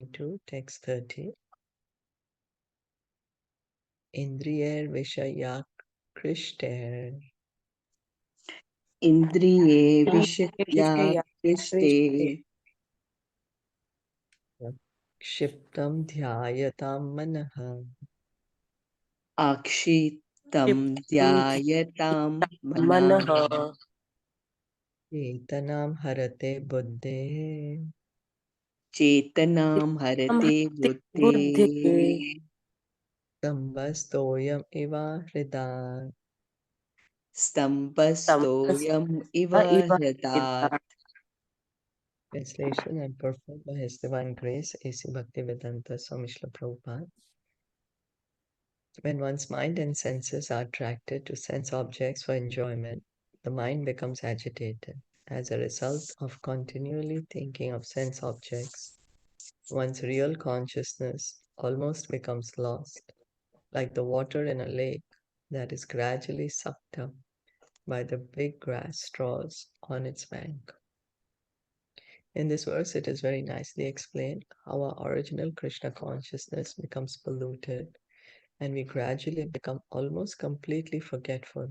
Canto4.22, text 30. Indriyer Vishaya Krishter Indriye Vishya Krishte Kshiptam Dhyayatam Manaha Akshitam Dhyayatam Manaha Chetanam Harate Buddhe Chetanam Harate Buddhe Sambastoyam Iva Hridat. Stambastoyam Iva Hridat. Translation and purport by His Divine Grace, A.C. Bhaktivedanta Swami Srila Prabhupada. When one's mind and senses are attracted to sense objects for enjoyment, the mind becomes agitated. As a result of continually thinking of sense objects, one's real consciousness almost becomes lost, like the water in a lake that is gradually sucked up by the big grass straws on its bank. In this verse, it is very nicely explained how our original Krishna consciousness becomes polluted and we gradually become almost completely forgetful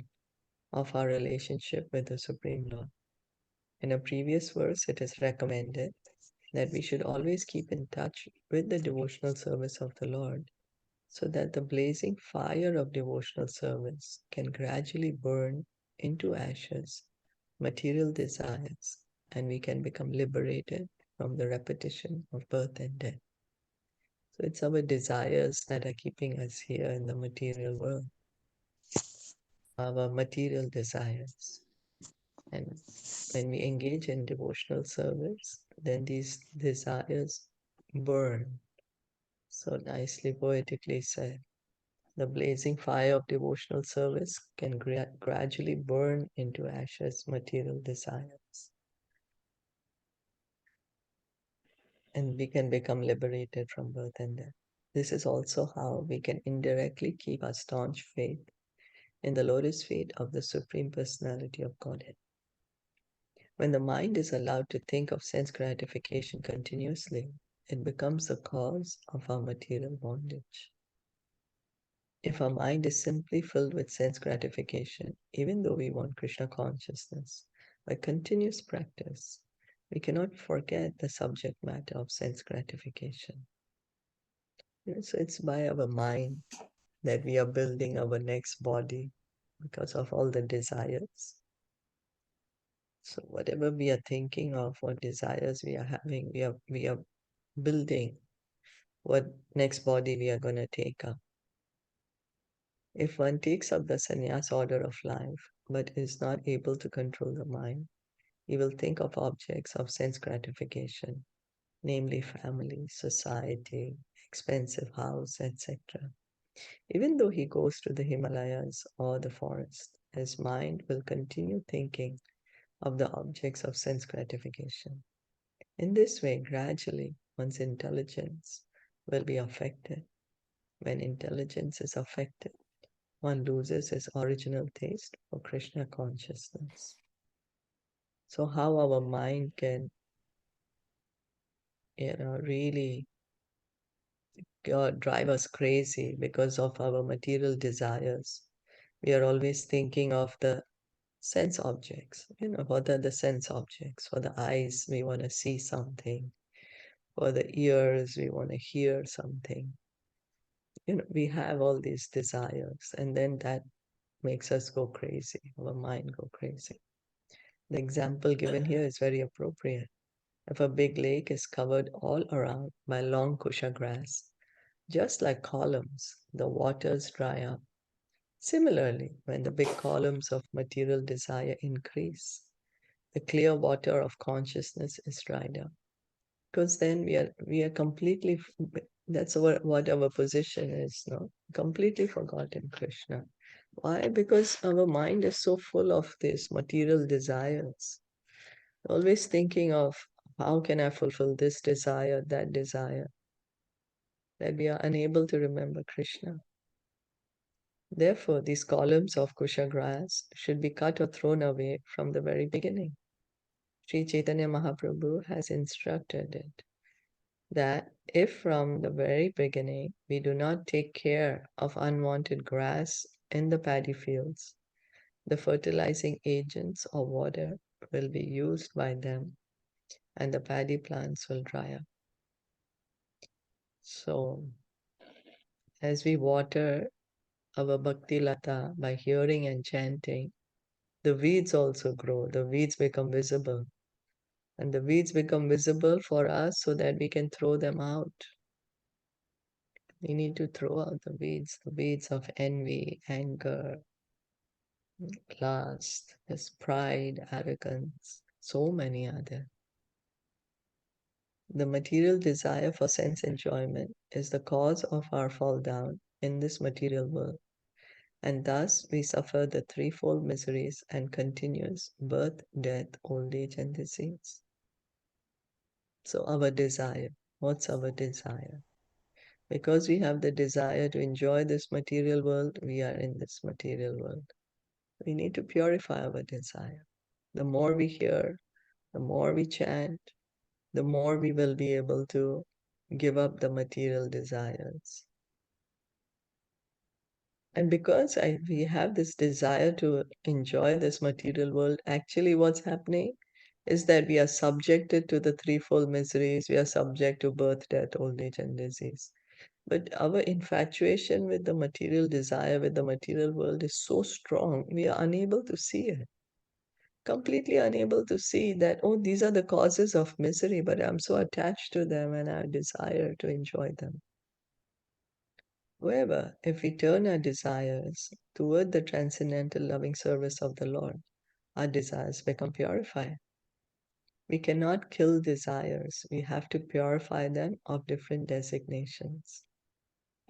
of our relationship with the Supreme Lord. In a previous verse, it is recommended that we should always keep in touch with the devotional service of the Lord so that the blazing fire of devotional service can gradually burn into ashes material desires and we can become liberated from the repetition of birth and death. So it's our desires that are keeping us here in the material world, our material desires. And when we engage in devotional service, then these desires burn. So nicely poetically said. The blazing fire of devotional service can gradually burn into ashes material desires. And we can become liberated from birth and death. This is also how we can indirectly keep our staunch faith in the lotus feet of the Supreme Personality of Godhead. When the mind is allowed to think of sense gratification continuously, it becomes the cause of our material bondage. If our mind is simply filled with sense gratification, even though we want Krishna consciousness, by continuous practice, we cannot forget the subject matter of sense gratification. So it's by our mind that we are building our next body because of all the desires. So whatever we are thinking of, what desires we are having, we are building what next body we are going to take up. If one takes up the sannyas order of life, but is not able to control the mind, he will think of objects of sense gratification, namely family, society, expensive house, etc. Even though he goes to the Himalayas or the forest, his mind will continue thinking of the objects of sense gratification. In this way, gradually, one's intelligence will be affected. When intelligence is affected, one loses his original taste for Krishna consciousness. So how our mind can, really drive us crazy because of our material desires. We are always thinking of the sense objects. What are the sense objects? For the eyes, we want to see something. For the ears, we want to hear something. We have all these desires, and then that makes us go crazy, our mind go crazy. The example given here is very appropriate. If a big lake is covered all around by long kusha grass, just like columns, the waters dry up. Similarly, when the big columns of material desire increase, the clear water of consciousness is dried up. Because then we are completely, that's what our position is, no? Completely forgotten Krishna. Why? Because our mind is so full of these material desires, always thinking of how can I fulfill this desire, that desire, that we are unable to remember Krishna. Therefore, these columns of kusha grass should be cut or thrown away from the very beginning. Sri Chaitanya Mahaprabhu has instructed it that if from the very beginning we do not take care of unwanted grass in the paddy fields, the fertilizing agents or water will be used by them and the paddy plants will dry up. So, as we water our bhakti lata by hearing and chanting, the weeds also grow, the weeds become visible. And the weeds become visible for us so that we can throw them out. We need to throw out the weeds of envy, anger, lust, this pride, arrogance, so many other. The material desire for sense enjoyment is the cause of our fall down in this material world, and thus we suffer the threefold miseries and continuous birth, death, old age, and disease. So, our desire, what's our desire? Because we have the desire to enjoy this material world, we are in this material world. We need to purify our desire. The more we hear, the more we chant, the more we will be able to give up the material desires. And because we have this desire to enjoy this material world, actually, what's happening is that we are subjected to the threefold miseries, we are subject to birth, death, old age, and disease. But our infatuation with the material desire, with the material world is so strong, we are unable to see it. Completely unable to see that, oh, these are the causes of misery, but I'm so attached to them and I desire to enjoy them. However, if we turn our desires toward the transcendental loving service of the Lord, our desires become purified. We cannot kill desires, we have to purify them of different designations.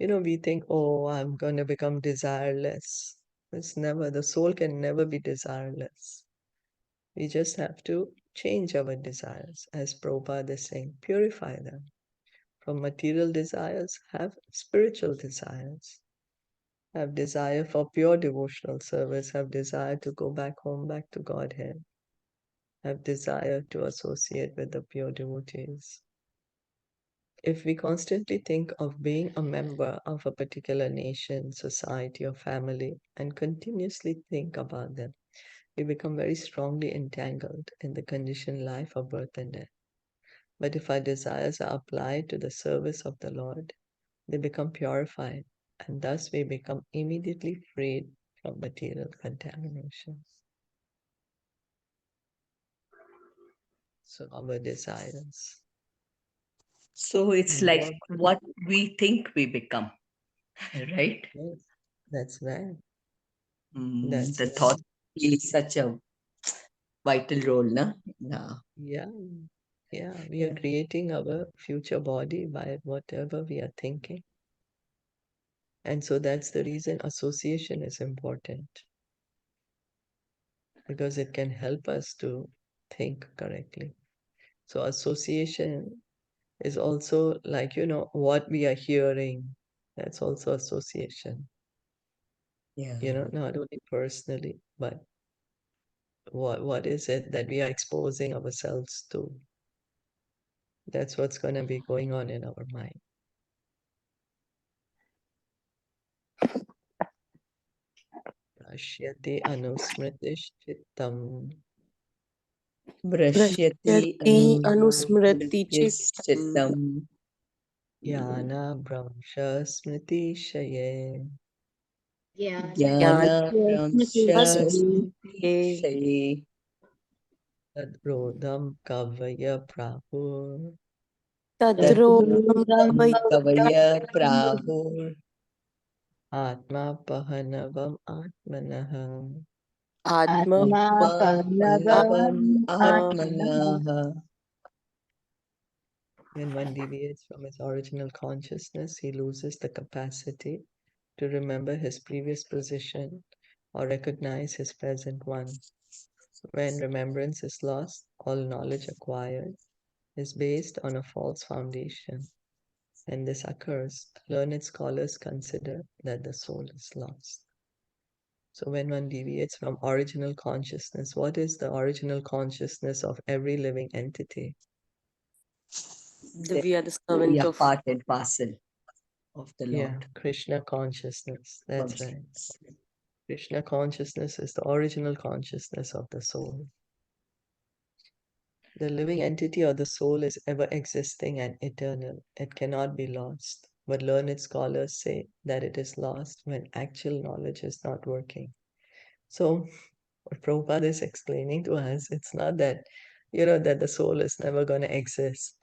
We think, oh, I'm going to become desireless. The soul can never be desireless. We just have to change our desires. As Prabhupada is saying, purify them. From material desires, have spiritual desires. Have desire for pure devotional service. Have desire to go back home, back to Godhead. Have desire to associate with the pure devotees. If we constantly think of being a member of a particular nation, society, or family, and continuously think about them, we become very strongly entangled in the conditioned life of birth and death. But if our desires are applied to the service of the Lord, they become purified, and thus we become immediately freed from material contamination. So our desires. So it's like More, what we think we become, right? yes, that's right. Mm, That's the right. thought plays such a vital role, na? Yeah. Yeah, yeah, we are Yeah. creating our future body by whatever we are thinking. And so that's the reason association is important because it can help us to think correctly. So association is also like, what we are hearing. That's also association, Yeah. not only personally, but what is it that we are exposing ourselves to? That's what's going to be going on in our mind. Pashyati anusmritishchittam Brashyati Prashyati anusmriti chittam anusmrtischittam yana brahmsha smritishaye jnana pramsha jnanasmriti smritishaye tadrodham kavaya prabhur tadrodham तद्रूपं kavaya कवय प्राहुर् atma pahanavam atmanah. atma पल्लवम् atma आत्मनः When one deviates from his original consciousness, he loses the capacity to remember his previous position or recognize his present one. When remembrance is lost, all knowledge acquired is based on a false foundation. When this occurs, learned scholars consider that the soul is lost. So, when one deviates from original consciousness, what is the original consciousness of every living entity? We are the We servant are of part and parcel of the Yeah, Lord. Krishna consciousness. That's right. Consciousness. Krishna consciousness is the original consciousness of the soul. The living entity or the soul is ever existing and eternal. It cannot be lost. But learned scholars say that it is lost when actual knowledge is not working. So, what Prabhupada is explaining to us, it's not that, that the soul is never going to exist.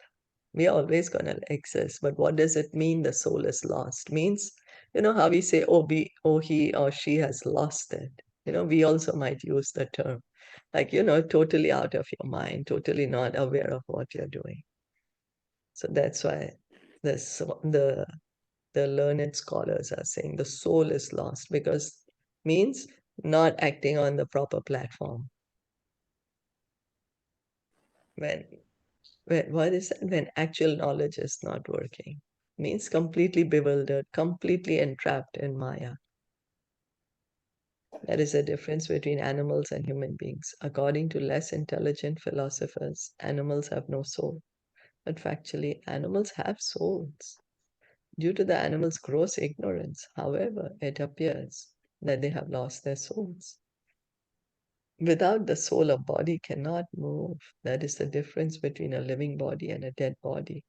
We are always going to exist. But what does it mean the soul is lost? Means, how we say, he or she has lost it. We also might use the term. Like, totally out of your mind, totally not aware of what you're doing. So that's why the learned scholars are saying the soul is lost, because means not acting on the proper platform. When what is that? When actual knowledge is not working, means completely bewildered, completely entrapped in Maya. There is a difference between animals and human beings. According to less intelligent philosophers, animals have no soul. But factually, animals have souls. Due to the animals' gross ignorance, however, it appears that they have lost their souls. Without the soul, a body cannot move. That is the difference between a living body and a dead body.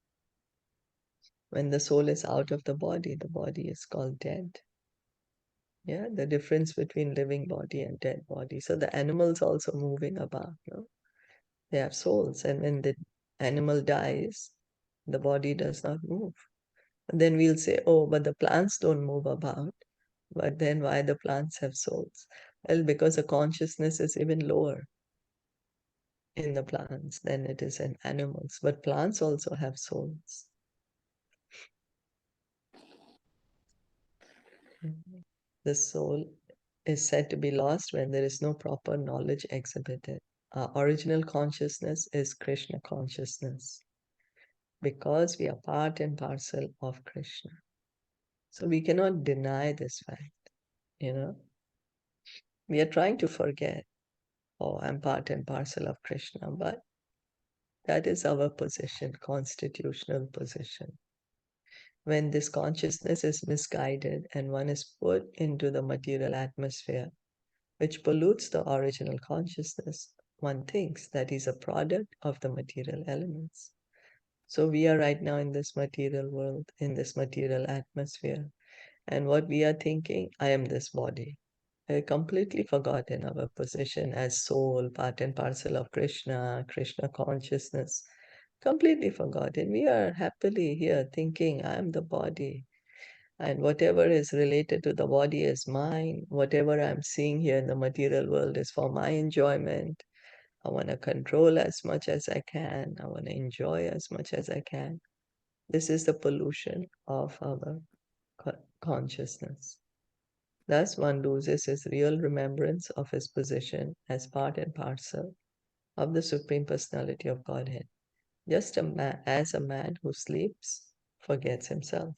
When the soul is out of the body is called dead. Yeah, the difference between living body and dead body. So the animals also moving about, no? They have souls, and when the animal dies, the body does not move. And then we'll say, oh, but the plants don't move about. But then why the plants have souls? Well, because the consciousness is even lower in the plants than it is in animals. But plants also have souls. The soul is said to be lost when there is no proper knowledge exhibited. Our original consciousness is Krishna consciousness, because we are part and parcel of Krishna. So we cannot deny this fact. We are trying to forget, oh, I'm part and parcel of Krishna, but that is our position, constitutional position. When this consciousness is misguided and one is put into the material atmosphere, which pollutes the original consciousness, one thinks that he's a product of the material elements. So we are right now in this material world, in this material atmosphere. And what we are thinking, I am this body. I completely forgotten our position as soul, part and parcel of Krishna, Krishna consciousness. Completely forgotten. We are happily here thinking, I am the body. And whatever is related to the body is mine. Whatever I'm seeing here in the material world is for my enjoyment. I want to control as much as I can. I want to enjoy as much as I can. This is the pollution of our consciousness. Thus, one loses his real remembrance of his position as part and parcel of the Supreme Personality of Godhead, just as a man who sleeps forgets himself.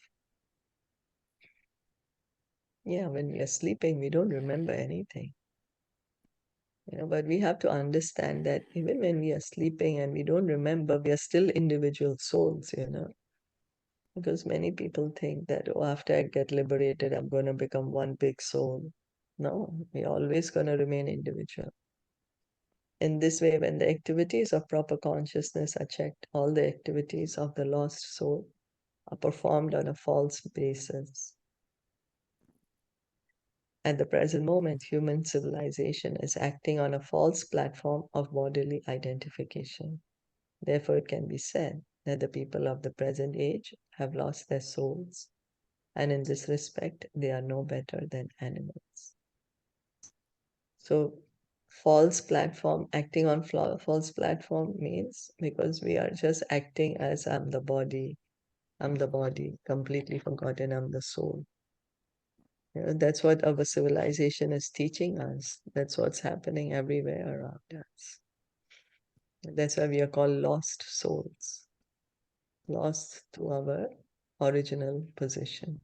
Yeah, when we are sleeping, we don't remember anything. But we have to understand that even when we are sleeping and we don't remember, we are still individual souls. Because many people think that, oh, after I get liberated, I'm going to become one big soul. No, we're always going to remain individual. In this way, when the activities of proper consciousness are checked, all the activities of the lost soul are performed on a false basis. At the present moment, human civilization is acting on a false platform of bodily identification. Therefore, it can be said that the people of the present age have lost their souls, and in this respect, they are no better than animals. So, false platform, acting on false platform means because we are just acting as I'm the body, completely forgotten I'm the soul. That's what our civilization is teaching us. That's what's happening everywhere around us. That's why we are called lost souls, lost to our original position.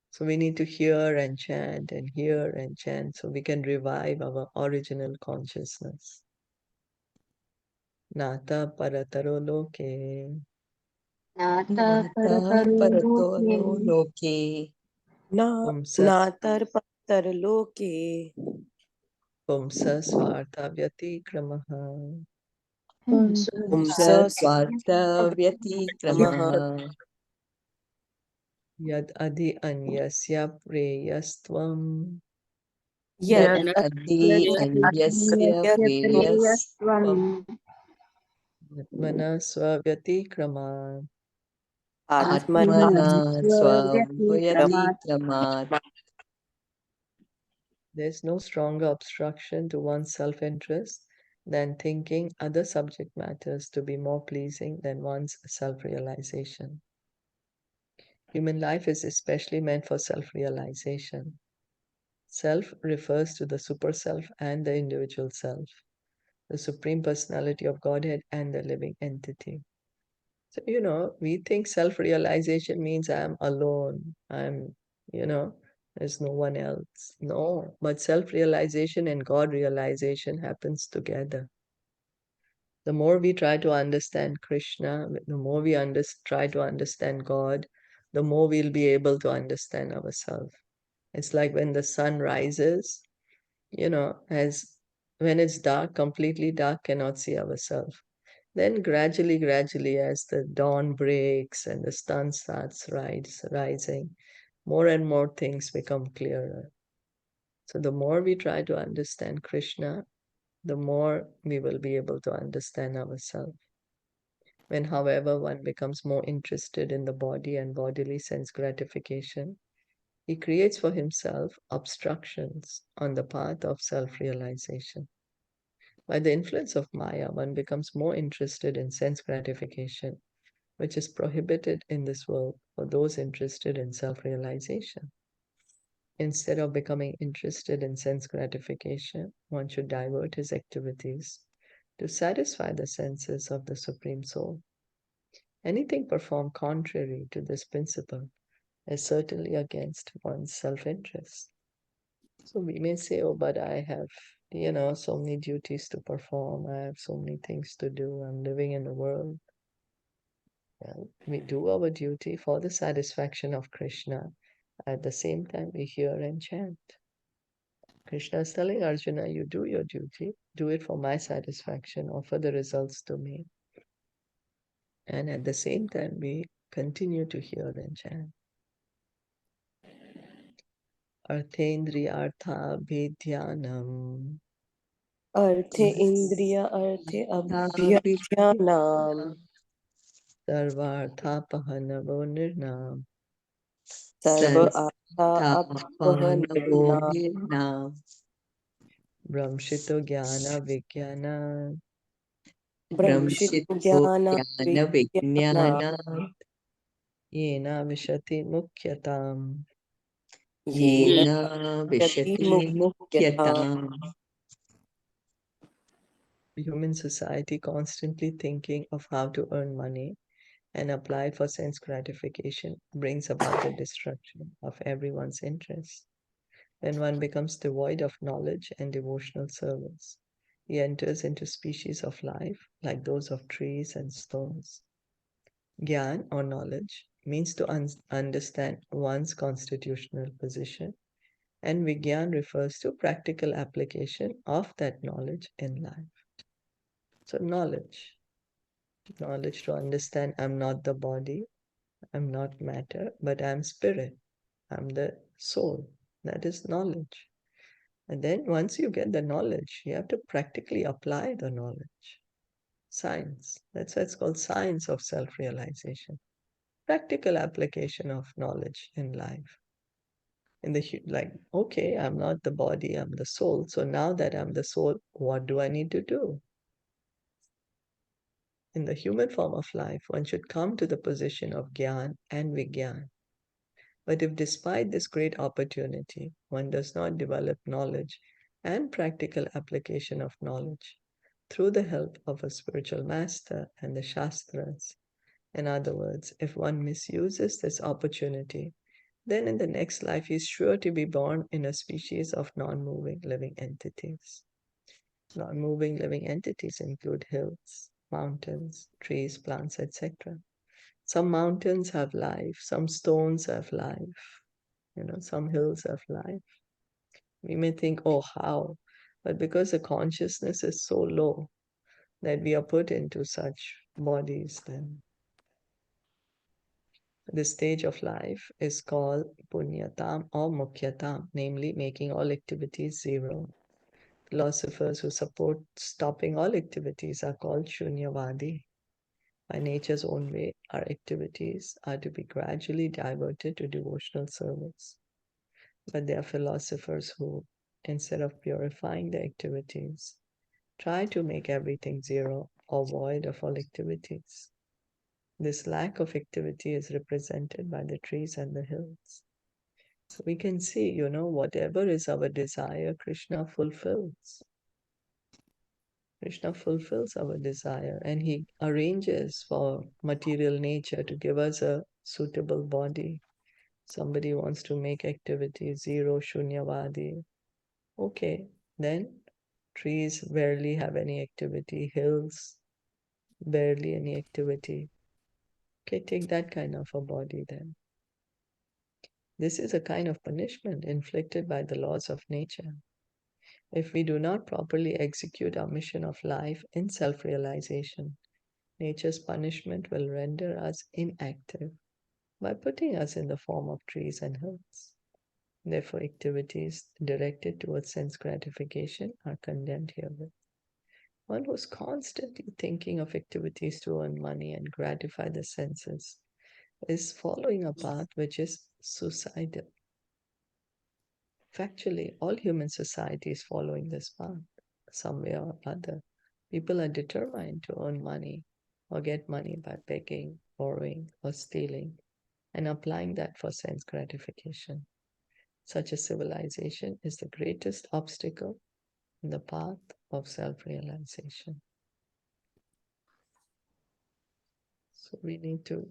So we need to hear and chant and hear and chant so we can revive our original consciousness. Nata parataro loke. Nata parato loke. नातर पतर लोके Pumsa swartha vyatikramaha. Pumsa swartha vyatikramaha. Yad adi anyasya preyastvam. Yad adhi anyasya preyastvam. Atmana swavyatikramat. Atmana swabhyatikramat. There's no stronger obstruction to one's self-interest than thinking other subject matters to be more pleasing than one's self-realization. Human life is especially meant for self-realization. Self refers to the super self and the individual self, the Supreme Personality of Godhead and the living entity. So, we think self-realization means I'm alone. There's no one else. No, but self-realization and God realization happens together. The more we try to understand Krishna, the more we try to understand God, the more we'll be able to understand ourselves. It's like when the sun rises, as when it's dark, completely dark, cannot see ourselves. Then gradually, as the dawn breaks and the sun starts rising, more and more things become clearer. So the more we try to understand Krishna, the more we will be able to understand ourselves. When, however, one becomes more interested in the body and bodily sense gratification, he creates for himself obstructions on the path of self-realization. By the influence of Maya, one becomes more interested in sense gratification, which is prohibited in this world for those interested in self-realization. Instead of becoming interested in sense gratification, one should divert his activities to satisfy the senses of the Supreme Soul. Anything performed contrary to this principle is certainly against one's self-interest. So we may say, oh, but I have, so many duties to perform. I have so many things to do. I'm living in the world. Well, we do our duty for the satisfaction of Krishna. At the same time, we hear and chant. Krishna is telling Arjuna, you do your duty, do it for my satisfaction, offer the results to me. And at the same time, we continue to hear and chant. Arthendriyartha bhedhyanam. अर्थे इंद्रिय अर्थे अभ्यानाम Sarvarthapahanavo nirnam. सर्व आशा Sarvarthapanavo अपहनना nirnam. Brahmshito jnana vijnana. भ्रंशित Brahmshito ज्ञान jnana विज्ञान vijnana. Yena vishati mukhyatam. Yena यति vishati मुख्यता mukhyatam. Human society constantly thinking of how to earn money and apply it for sense gratification brings about the destruction of everyone's interest. When one becomes devoid of knowledge and devotional service, he enters into species of life like those of trees and stones. Gyan or knowledge means to understand one's constitutional position, and Vigyan refers to practical application of that knowledge in life. So knowledge to understand I'm not the body, I'm not matter, but I'm spirit, I'm the soul. That is knowledge. And then once you get the knowledge, you have to practically apply the knowledge. Science. That's why it's called science of self-realization. Practical application of knowledge in life. Okay, I'm not the body, I'm the soul. So now that I'm the soul, what do I need to do? In the human form of life, one should come to the position of Gyan and Vigyan. But if despite this great opportunity, one does not develop knowledge and practical application of knowledge through the help of a spiritual master and the Shastras, in other words, if one misuses this opportunity, then in the next life he is sure to be born in a species of non-moving living entities. Non-moving living entities include hills, mountains, trees, plants, etc. Some mountains have life, some stones have life, some hills have life. We may think, oh, how? But because the consciousness is so low that we are put into such bodies, then this stage of life is called punyatam or mukhyatam, namely making all activities zero. Philosophers who support stopping all activities are called shunyavadi. By nature's own way, our activities are to be gradually diverted to devotional service. But there are philosophers who, instead of purifying the activities, try to make everything zero or void of all activities. This lack of activity is represented by the trees and the hills. So we can see, whatever is our desire, Krishna fulfills. Krishna fulfills our desire, and he arranges for material nature to give us a suitable body. Somebody wants to make activity zero, shunyavadi. Okay, then trees barely have any activity, hills barely any activity. Okay, take that kind of a body then. This is a kind of punishment inflicted by the laws of nature. If we do not properly execute our mission of life in self-realization, nature's punishment will render us inactive by putting us in the form of trees and hills. Therefore, activities directed towards sense gratification are condemned herewith. One who's constantly thinking of activities to earn money and gratify the senses is following a path which is suicidal. Factually, all human society is following this path, some way or other. People are determined to earn money or get money by begging, borrowing, or stealing, and applying that for sense gratification. Such a civilization is the greatest obstacle in the path of self-realization. So we need to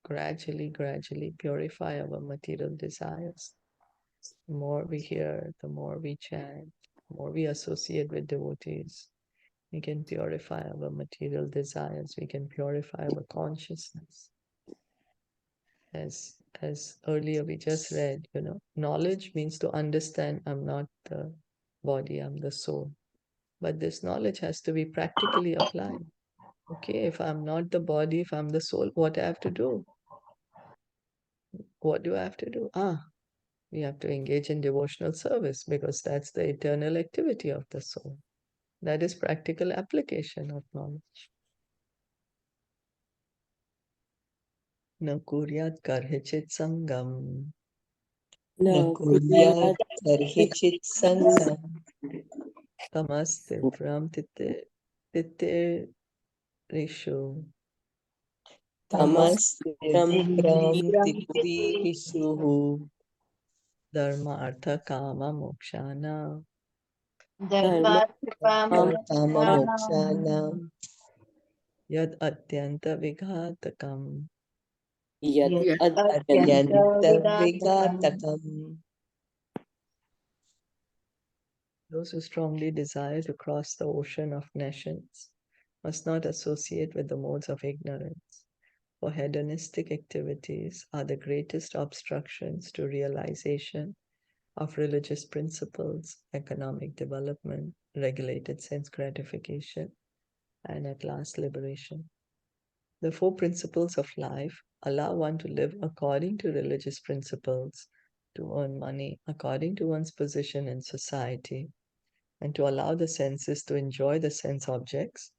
gradually purify our material desires. The more we hear, the more we chant, the more we associate with devotees, we can purify our material desires, we can purify our consciousness. As earlier we just read, knowledge means to understand I'm not the body, I'm the soul. But this knowledge has to be practically applied. Okay, if I'm not the body, if I'm the soul, what I have to do? What do I have to do? We have to engage in devotional service because that's the eternal activity of the soul. That is practical application of knowledge. Na kuryat karhichit sangam. न कुर्यात् कुर्यात् कर्हिचित् सङ्गम् Tamastivram tite rishu. तमस्तीव्रं तितिरीषुः Dharma artha kama mokshana. काममोक्षाणां Yad atyanta vighatakam. यत् अत्यन्तं अत्यन्तविघातकम्. Those who strongly desire to cross the ocean of nations must not associate with the modes of ignorance, for hedonistic activities are the greatest obstructions to realization of religious principles, economic development, regulated sense gratification, and at last liberation. The four principles of life allow one to live according to religious principles, to earn money according to one's position in society, and to allow the senses to enjoy the sense objects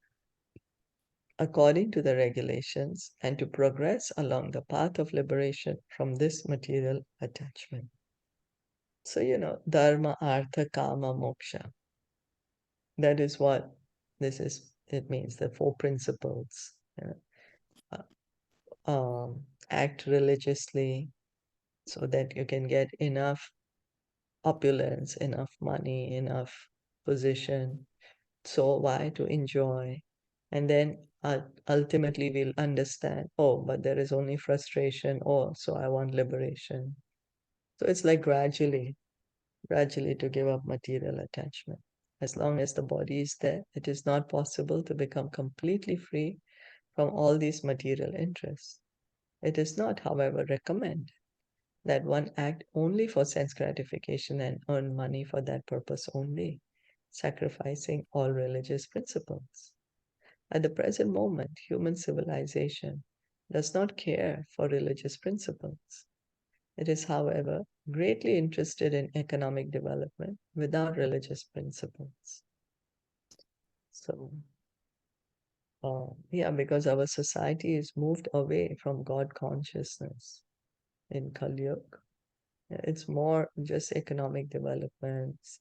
according to the regulations, and to progress along the path of liberation from this material attachment. So, dharma, artha, kama, moksha. That is what it means, the four principles. Act religiously so that you can get enough opulence, enough money, enough position. So why to enjoy? And then ultimately we'll understand, oh, but there is only frustration. Oh, so I want liberation. So it's like gradually to give up material attachment. As long as the body is there, it is not possible to become completely free from all these material interests. It is not, however, recommended that one act only for sense gratification and earn money for that purpose only, sacrificing all religious principles. At the present moment, human civilization does not care for religious principles. It is, however, greatly interested in economic development without religious principles. So, because our society is moved away from God consciousness in Kali Yuga. It's more just economic developments,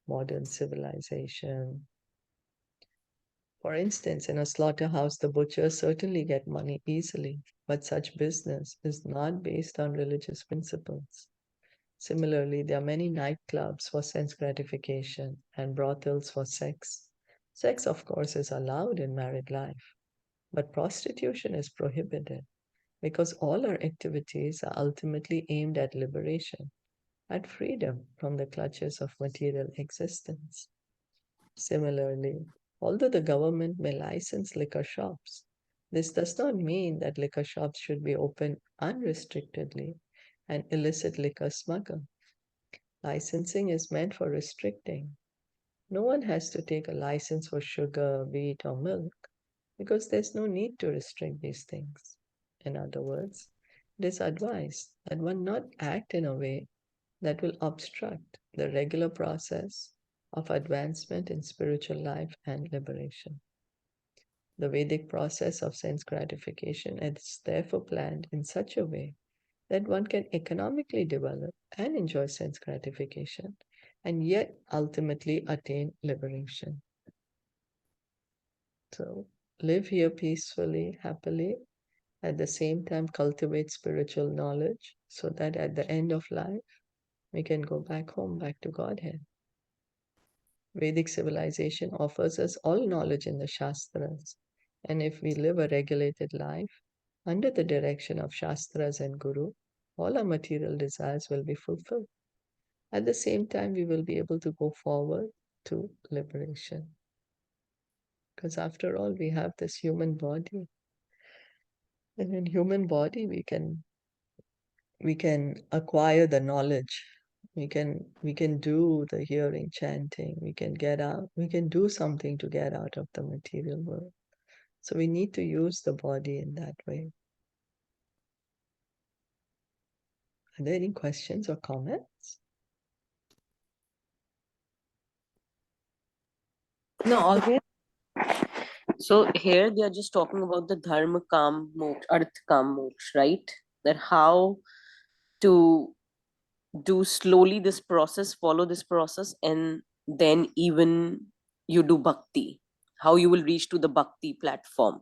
modern civilization. For instance, in a slaughterhouse, the butchers certainly get money easily, but such business is not based on religious principles. Similarly, there are many nightclubs for sense gratification and brothels for sex. Sex, of course, is allowed in married life, but prostitution is prohibited because all our activities are ultimately aimed at liberation, at freedom from the clutches of material existence. Similarly, although the government may license liquor shops, this does not mean that liquor shops should be open unrestrictedly and illicit liquor smuggled. Licensing is meant for restricting. No one has to take a license for sugar, wheat, or milk because there's no need to restrict these things. In other words, it is advised that one not act in a way that will obstruct the regular process of advancement in spiritual life and liberation. The Vedic process of sense gratification is therefore planned in such a way that one can economically develop and enjoy sense gratification and yet ultimately attain liberation. So, live here peacefully, happily, at the same time cultivate spiritual knowledge so that at the end of life we can go back home, back to Godhead. Vedic civilization offers us all knowledge in the Shastras, and if we live a regulated life under the direction of Shastras and Guru, all our material desires will be fulfilled. At the same time, we will be able to go forward to liberation. Because after all, we have this human body. And in human body, we can acquire the knowledge. We can do the hearing, chanting. We can get out. We can do something to get out of the material world. So we need to use the body in that way. Are there any questions or comments? No, all good. So here they are just talking about the dharma kam moksha, arth kam moksha, right? That how to do slowly this process, follow this process, and then even you do bhakti. How you will reach to the bhakti platform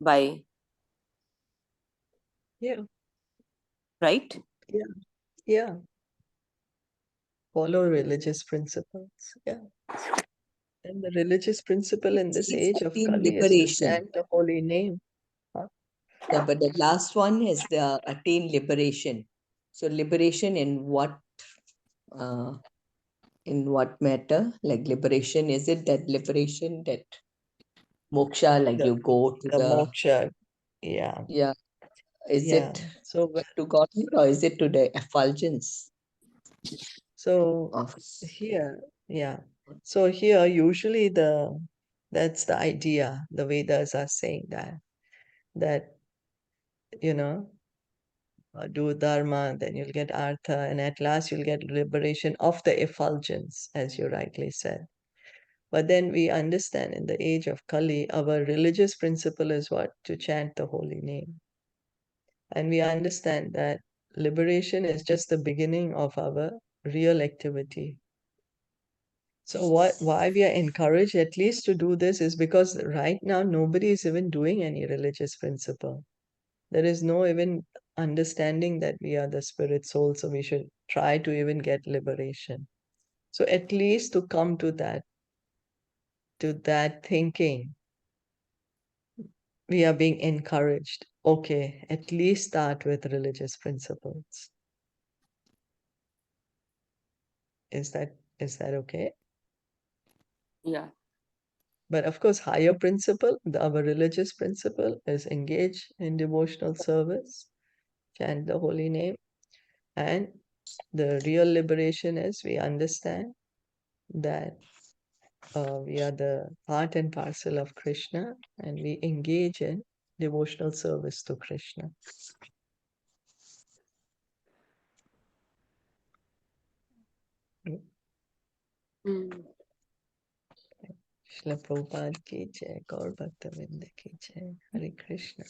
by, Yeah, right? yeah. Follow religious principles. Yeah. And the religious principle in this It's age of attain Kali is to liberation. chant the holy name. Huh? Yeah, but the last one is the attain liberation. So liberation uh, in what matter? Like liberation, is it that liberation that moksha, like The, you go to the the, moksha. Yeah. yeah, is Yeah. it So, to God or is it to the effulgence so of? here, yeah. So here, usually that's the idea. The Vedas are saying that, you know, do dharma, then you'll get artha, and at last you'll get liberation of the effulgence, as you rightly said. But then we understand in the age of Kali, our religious principle is what? To chant the holy name. And we understand that liberation is just the beginning of our real activity. So why we are encouraged at least to do this is because right now nobody is even doing any religious principle. There is no even understanding that we are the spirit soul, so we should try to even get liberation. So at least to come to that thinking, we are being encouraged. Okay, at least start with religious principles. Is that okay? Yeah. But of course, higher principle, our religious principle is engage in devotional service, chant the holy name, and the real liberation is we understand that we are the part and parcel of Krishna, and we engage in devotional service to Krishna. Srila Prabhupada ki jai, Gaur Bhakta Vrinda ki jai, Hare Krishna.